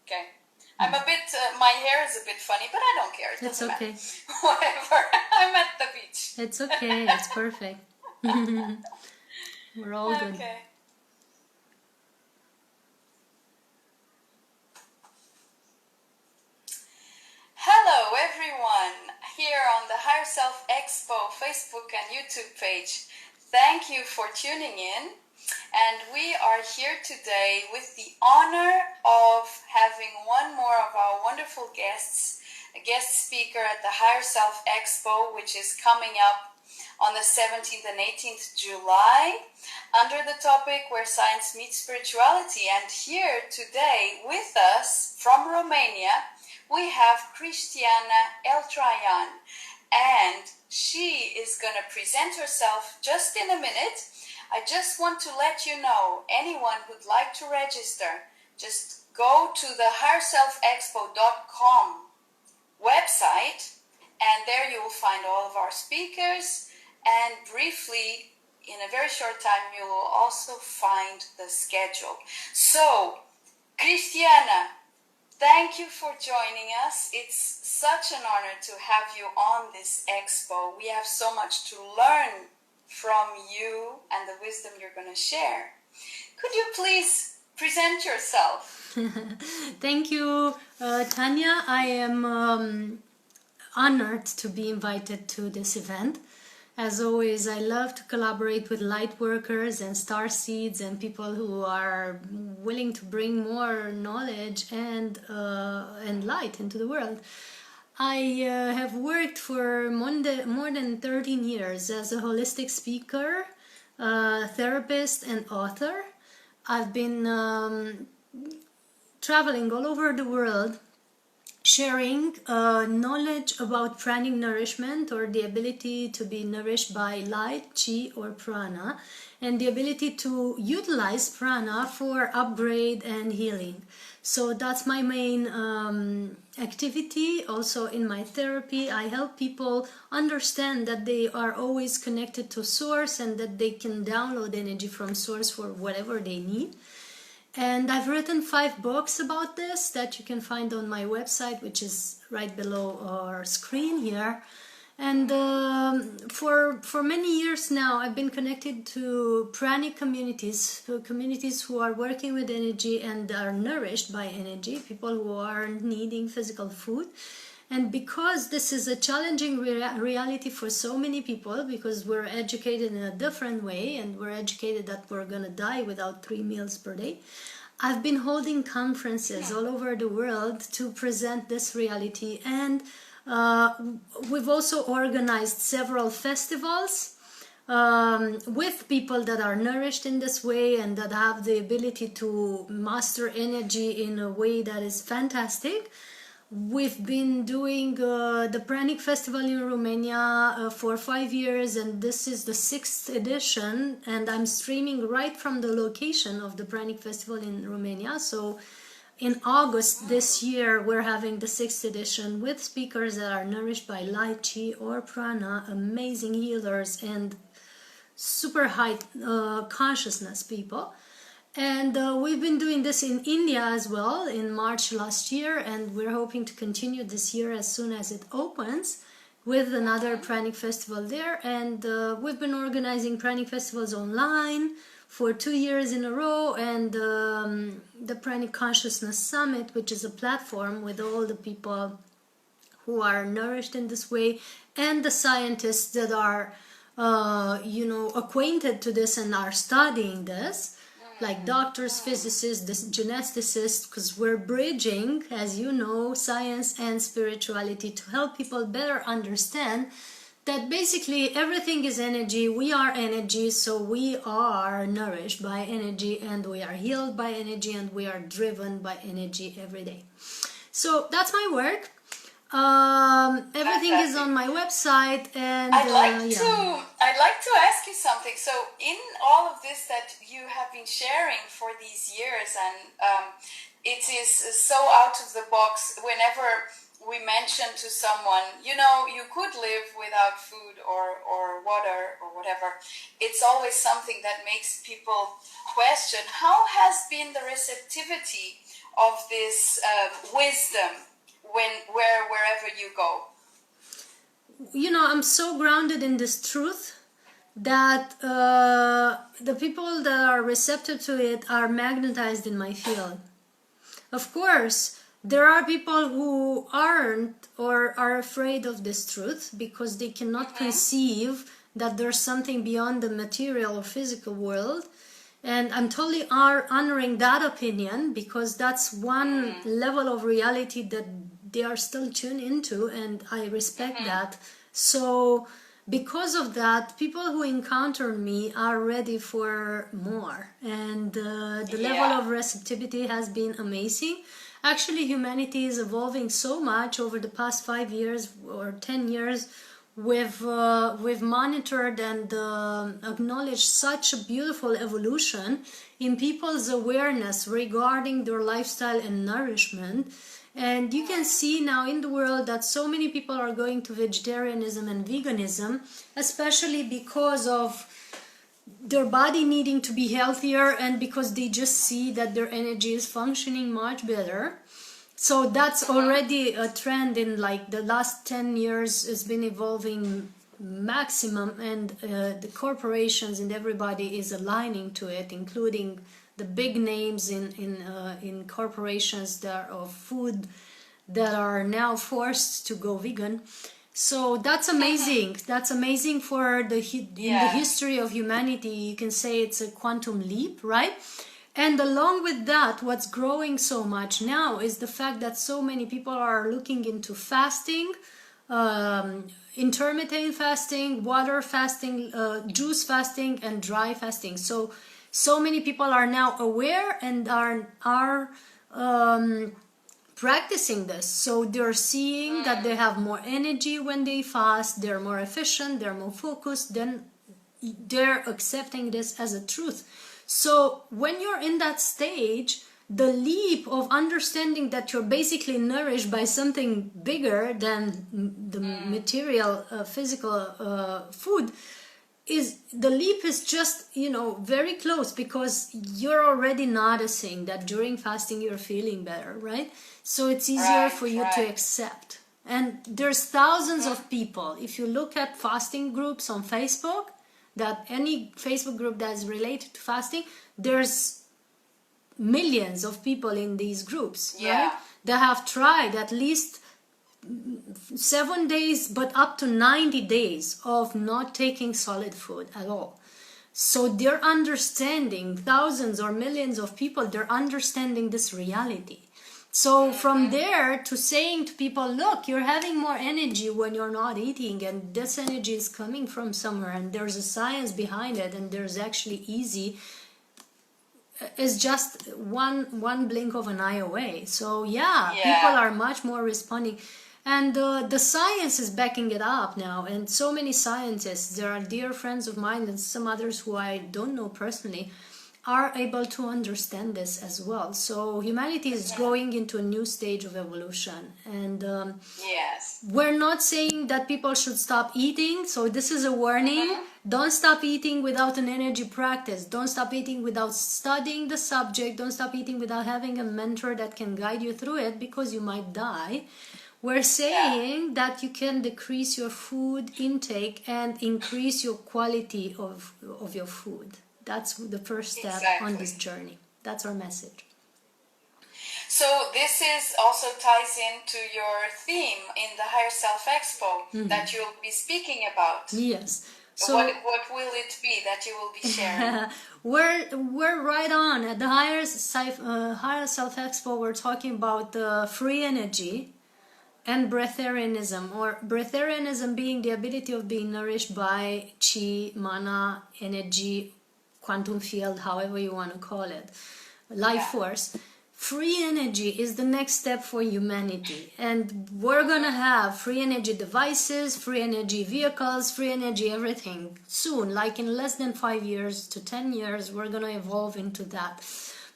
Okay. I'm a bit, my hair is a bit funny, but I don't care. It It's doesn't okay. matter. Whatever. I'm at the beach. It's okay. It's perfect. We're all good. Okay. Hello everyone, here on the Higher Self Expo Facebook and YouTube page. Thank you for tuning in. And we are here today with the honor of having one more of our wonderful guests, a guest speaker at the Higher Self Expo, which is coming up on the 17th and 18th July, under the topic Where Science Meets Spirituality. And here today with us from Romania, we have Cristiana Eltrayan, and she is going to present herself just in a minute. I just want to let you know, anyone who'd like to register, just go to the higherselfexpo.com website, and there you will find all of our speakers, and briefly, in a very short time, you will also find the schedule. So, Cristiana, thank you for joining us. It's such an honor to have you on this expo. We have so much to learn from you and the wisdom you're going to share. Could you please present yourself? Thank you, Tanya. I am honored to be invited to this event. As always, I love to collaborate with light workers and star seeds and people who are willing to bring more knowledge and light into the world. I have worked for more than 13 years as a holistic speaker, therapist, and author. I've been traveling all over the world, sharing knowledge about pranic nourishment, or the ability to be nourished by light, chi, or prana, and the ability to utilize prana for upgrade and healing. So that's my main activity. Also in my therapy, I help people understand that they are always connected to source and that they can download energy from source for whatever they need. And I've written 5 books about this that you can find on my website, which is right below our screen here. And for many years now, I've been connected to pranic communities who are working with energy and are nourished by energy, people who are needing physical food. And because this is a challenging reality for so many people, because we're educated in a different way, and we're educated that we're gonna die without 3 meals per day, I've been holding conferences all over the world to present this reality. And we've also organized several festivals with people that are nourished in this way and that have the ability to master energy in a way that is fantastic. We've been doing the Pranic Festival in Romania for 5 years, and this is the 6th edition, and I'm streaming right from the location of the Pranic Festival in Romania. So in August this year, we're having the 6th edition with speakers that are nourished by light, chi, or prana, amazing healers and super high consciousness people. And we've been doing this in India as well in March last year, and we're hoping to continue this year as soon as it opens with another Pranic Festival there. And we've been organizing Pranic Festivals online for 2 years in a row, and the Pranic Consciousness Summit, which is a platform with all the people who are nourished in this way, and the scientists that are acquainted to this and are studying this, like doctors, physicists, geneticists, because we're bridging, as you know, science and spirituality to help people better understand that basically everything is energy. We are energy, so we are nourished by energy, and we are healed by energy, and we are driven by energy every day. So that's my work. Everything is on my website, and I'd like to ask you something. So in all of this that you have been sharing for these years, and it is so out of the box. Whenever we mention to someone, you could live without food or water or whatever, it's always something that makes people question, how has been the receptivity of this wisdom wherever you go? You know, I'm so grounded in this truth that the people that are receptive to it are magnetized in my field. Of course, there are people who aren't or are afraid of this truth because they cannot conceive that there's something beyond the material or physical world. And I'm totally honoring that opinion because that's one level of reality that they are still tuned into, and I respect that. So because of that, people who encounter me are ready for more, and the level of receptivity has been amazing. Actually, humanity is evolving so much over the past 5 years or 10 years. We've monitored and acknowledged such a beautiful evolution in people's awareness regarding their lifestyle and nourishment. And you can see now in the world that so many people are going to vegetarianism and veganism, especially because of their body needing to be healthier and because they just see that their energy is functioning much better. So that's already a trend in like the last 10 years has been evolving maximum, and the corporations and everybody is aligning to it, including the big names in corporations that of food that are now forced to go vegan. So that's amazing. That's amazing for in the history of humanity. You can say it's a quantum leap, right? And along with that, what's growing so much now is the fact that so many people are looking into fasting, intermittent fasting, water fasting, juice fasting, and dry fasting. So many people are now aware and are practicing this. So they're seeing that they have more energy when they fast, they're more efficient, they're more focused, then they're accepting this as a truth. So when you're in that stage, the leap of understanding that you're basically nourished by something bigger than the material, physical food, the leap is just, very close, because you're already noticing that during fasting you're feeling better, right? So it's easier for you to accept. And there's thousands of people. If you look at fasting groups on Facebook, that any Facebook group that is related to fasting, there's millions of people in these groups, right? They have tried at least 7 days, but up to 90 days of not taking solid food at all. So they're understanding, thousands or millions of people, they're understanding this reality. So from there to saying to people, look, you're having more energy when you're not eating, and this energy is coming from somewhere, and there's a science behind it, and there's actually easy, is just one blink of an eye away. So people are much more responding. And the science is backing it up now, and so many scientists, there are dear friends of mine and some others who I don't know personally, are able to understand this as well. So humanity is going into a new stage of evolution, and we're not saying that people should stop eating. So this is a warning. Don't stop eating without an energy practice. Don't stop eating without studying the subject. Don't stop eating without having a mentor that can guide you through it, because you might die. We're saying that you can decrease your food intake and increase your quality of your food. That's the first step on this journey. That's our message. So this is also ties into your theme in the Higher Self Expo that you'll be speaking about. Yes. So what will it be that you will be sharing? we're right on at the Higher Self Expo. We're talking about free energy and breatharianism, or breatharianism being the ability of being nourished by chi, mana, energy, quantum field, however you want to call it, life force. Free energy is the next step for humanity, and we're gonna have free energy devices, free energy vehicles, free energy everything soon. Like in less than 5 years to 10 years, we're gonna evolve into that.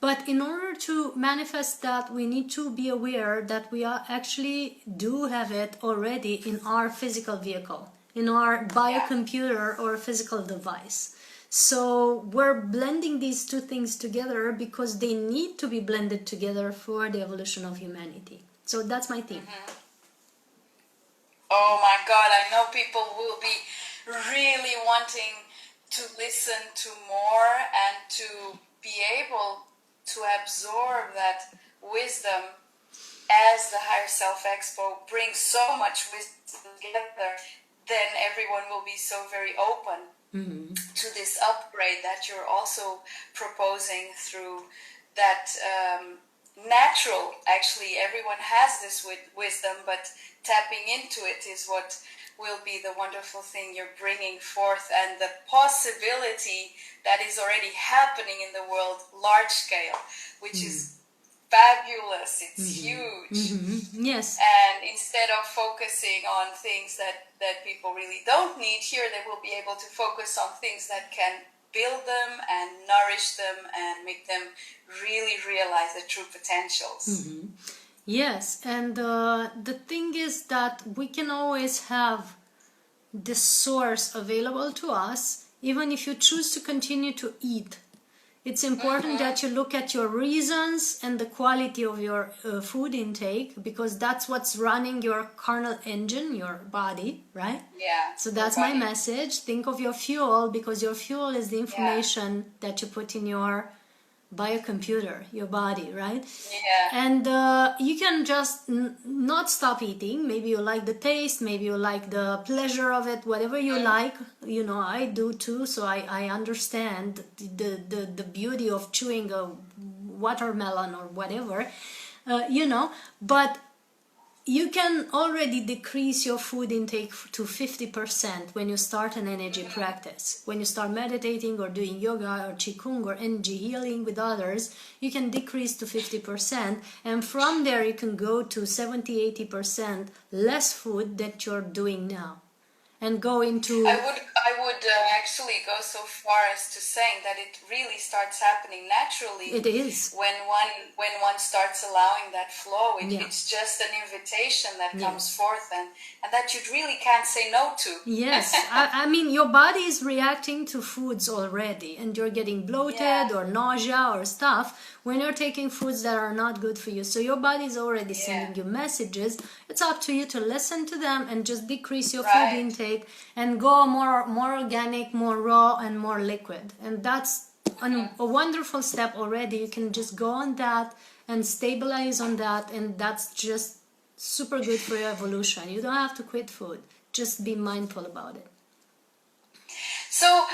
But in order to manifest that, we need to be aware that we actually do have it already in our physical vehicle, in our biocomputer or physical device. So we're blending these two things together because they need to be blended together for the evolution of humanity. So that's my theme. Oh my God, I know people will be really wanting to listen to more and to be able to absorb that wisdom, as the Higher Self Expo brings so much wisdom together. Then everyone will be so very open to this upgrade that you're also proposing through that natural. Actually, everyone has this wisdom, but tapping into it is what will be the wonderful thing you're bringing forth, and the possibility that is already happening in the world, large scale, which is fabulous. It's huge. Yes. And instead of focusing on things that people really don't need, here they will be able to focus on things that can build them and nourish them and make them really realize their true potentials. Yes, and the thing is that we can always have the source available to us, even if you choose to continue to eat. It's important that you look at your reasons and the quality of your food intake, because that's what's running your carnal engine, your body, right? Yeah. So that's my message. Think of your fuel, because your fuel is the information that you put in your biocomputer, your body, right? Yeah. And you can just not stop eating. Maybe you like the taste, maybe you like the pleasure of it, whatever you like. You know, I do too, so I understand the beauty of chewing a watermelon or whatever, you know, but you can already decrease your food intake to 50% when you start an energy practice. When you start meditating or doing yoga or qigong or energy healing with others, you can decrease to 50%, and from there you can go to 70-80% less food that you're doing now, and go into... I would actually go so far as to saying that it really starts happening naturally. It is. When one starts allowing that flow, it's just an invitation that comes forth, and that you really can't say no to. Yes, I mean, your body is reacting to foods already, and you're getting bloated or nausea or stuff when you're taking foods that are not good for you. So your body is already sending you messages. It's up to you to listen to them and just decrease your food intake and go more organic, more raw, and more liquid. And that's a wonderful step already. You can just go on that and stabilize on that, and that's just super good for your evolution. You don't have to quit food. Just be mindful about it. So,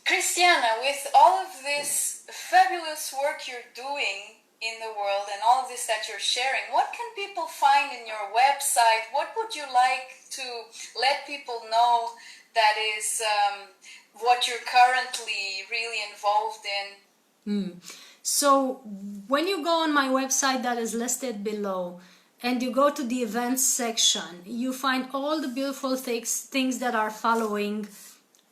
Cristiana, with all of this fabulous work you're doing in the world and all of this that you're sharing, what can people find in your website? What would you like to let people know that is what you're currently really involved in? So when you go on my website that is listed below, and you go to the events section, you find all the beautiful things that are following,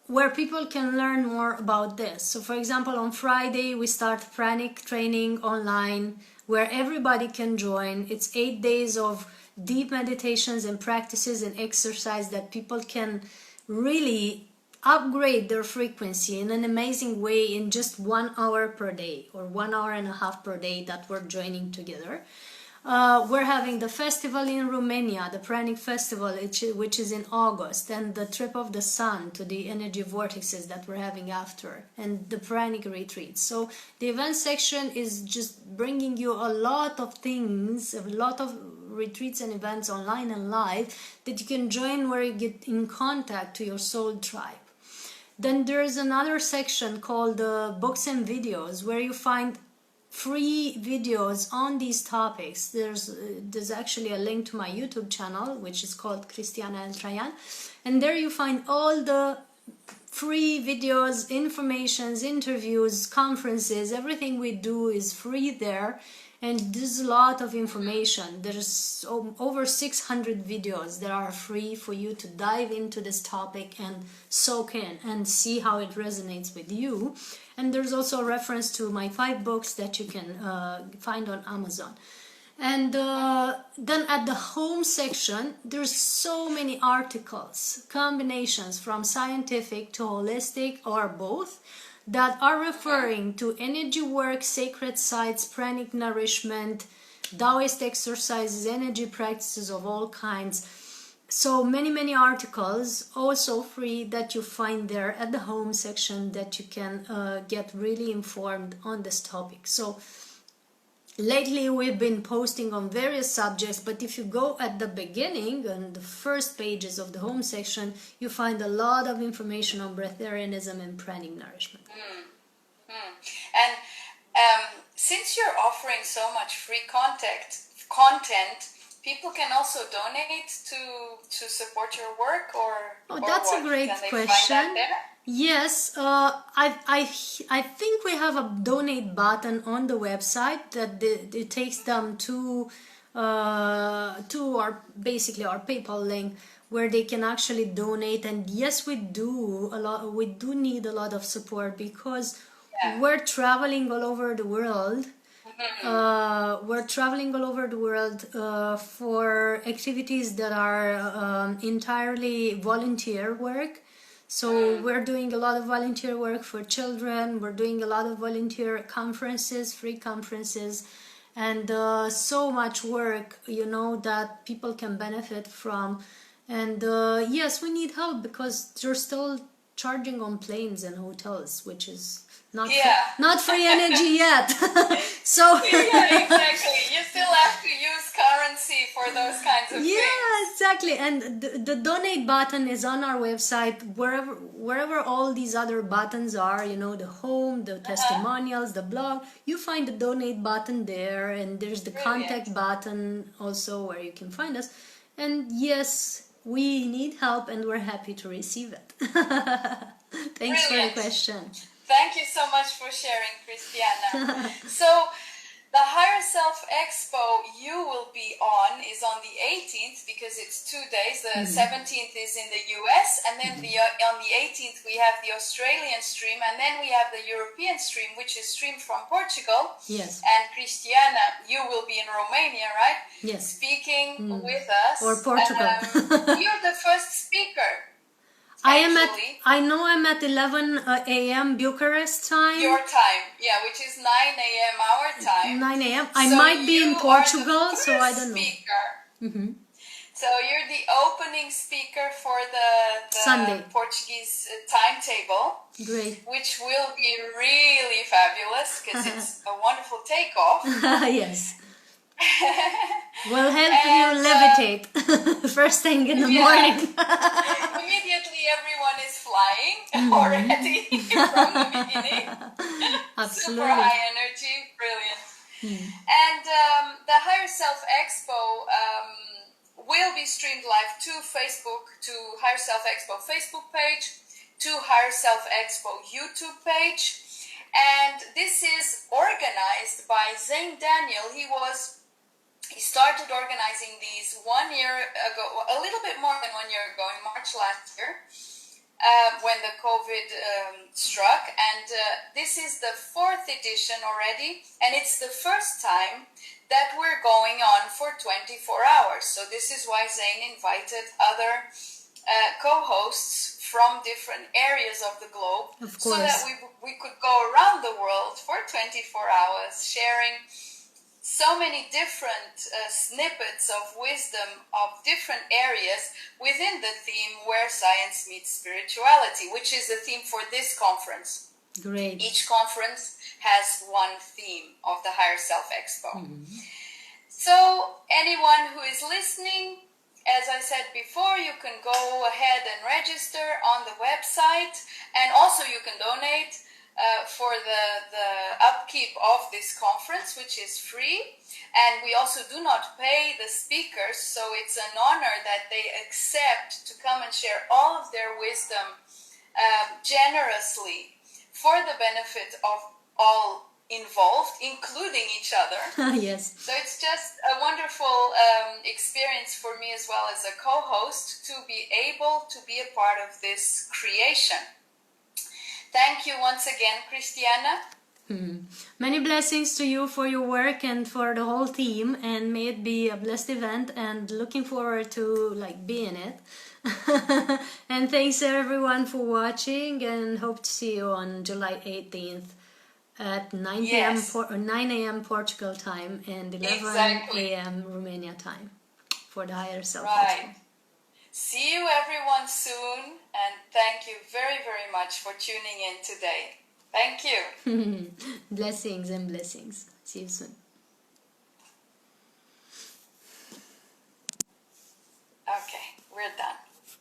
where people can learn more about this. So for example, on Friday we start pranic training online, where everybody can join. It's 8 days of deep meditations and practices and exercise that people can really upgrade their frequency in an amazing way in just 1 hour per day, or 1 hour and a half per day that we're joining together. We're having the festival in Romania, the Pranic Festival, which is in August, and the Trip of the Sun to the energy vortexes that we're having after, and the Pranic retreats. So the event section is just bringing you a lot of things, a lot of retreats and events online and live that you can join, where you get in contact to your soul tribe. Then there's another section called books and videos, where you find free videos on these topics. There's actually a link to my YouTube channel, which is called Cristiana Eltrayan, and there you find all the free videos, informations, interviews, conferences. Everything we do is free there, and there's a lot of information. There's over 600 videos that are free for you to dive into this topic and soak in and see how it resonates with you. And there's also a reference to my 5 books that you can find on Amazon. And then at the home section, there's so many articles, combinations from scientific to holistic or both, that are referring to energy work, sacred sites, pranic nourishment, Taoist exercises, energy practices of all kinds. So many articles, also free, that you find there at the home section, that you can get really informed on this topic. So lately we've been posting on various subjects, but if you go at the beginning, on the first pages of the home section, you find a lot of information on breatharianism and pranic nourishment. And since you're offering so much free content, people can also donate to support your work, or that's what? a great Can they question. find that there? Yes, I think we have a donate button on the website that it takes them to our basically our PayPal link, where they can actually donate. And yes, we do need a lot of support, because we're traveling all over the world. For activities that are entirely volunteer work. So we're doing a lot of volunteer work for children. We're doing a lot of volunteer conferences, free conferences, and so much work, that people can benefit from. And yes, we need help, because they're still charging on planes and hotels, which is not free energy yet. So yeah, exactly. You still have to use currency for those kinds of things. Yeah, exactly. And the donate button is on our website, wherever all these other buttons are, the home, the testimonials, the blog, you find the donate button there, and there's the contact button also, where you can find us. And yes, we need help, and we're happy to receive it. Thanks for the question. Thank you so much for sharing, Cristiana. So, the Higher Self Expo you will be on is on the 18th, because it's 2 days. The 17th is in the US, and then on the 18th we have the Australian stream, and then we have the European stream, which is streamed from Portugal. Yes. And Cristiana, you will be in Romania, right? Yes. Speaking with us. Or Portugal. You're the first speaker. I'm at 11 a.m. Bucharest time. Your time, yeah, which is 9 a.m. our time. 9 a.m. I might be in Portugal, so I don't know. So you're the opening speaker for the Sunday Portuguese timetable. Great. Which will be really fabulous, because it's a wonderful takeoff. Yes. We'll help you levitate first thing in the morning. Immediately everyone is flying already from the beginning. Absolutely. Super high energy, brilliant. And the Higher Self Expo will be streamed live to Facebook, to Higher Self Expo Facebook page, to Higher Self Expo YouTube page. And this is organized by Zane Daniel. He started organizing these 1 year ago, a little bit more than 1 year ago, in March last year, when the COVID struck. And this is the 4th edition already, and it's the first time that we're going on for 24 hours. So this is why Zane invited other co-hosts from different areas of the globe, so that we could go around the world for 24 hours, sharing so many different snippets of wisdom of different areas within the theme where science meets spirituality, which is the theme for this conference. Great. Each conference has one theme of the Higher Self Expo. So anyone who is listening, as I said before, you can go ahead and register on the website, and also you can donate for the upkeep of this conference, which is free. And we also do not pay the speakers, so it's an honor that they accept to come and share all of their wisdom generously for the benefit of all involved, including each other. Yes. So it's just a wonderful experience for me as well as a co-host to be able to be a part of this creation. Thank you once again, Cristiana. Many blessings to you for your work and for the whole team, and may it be a blessed event, and looking forward to be in it. And thanks everyone for watching, and hope to see you on July 18th at 9 p.m. Yes, 9 a.m. Portugal time and 11 exactly. a.m. Romania time for the Higher Self Right. Expo. See you everyone soon, and thank you very, very much for tuning in today. Thank you. Blessings and blessings. See you soon.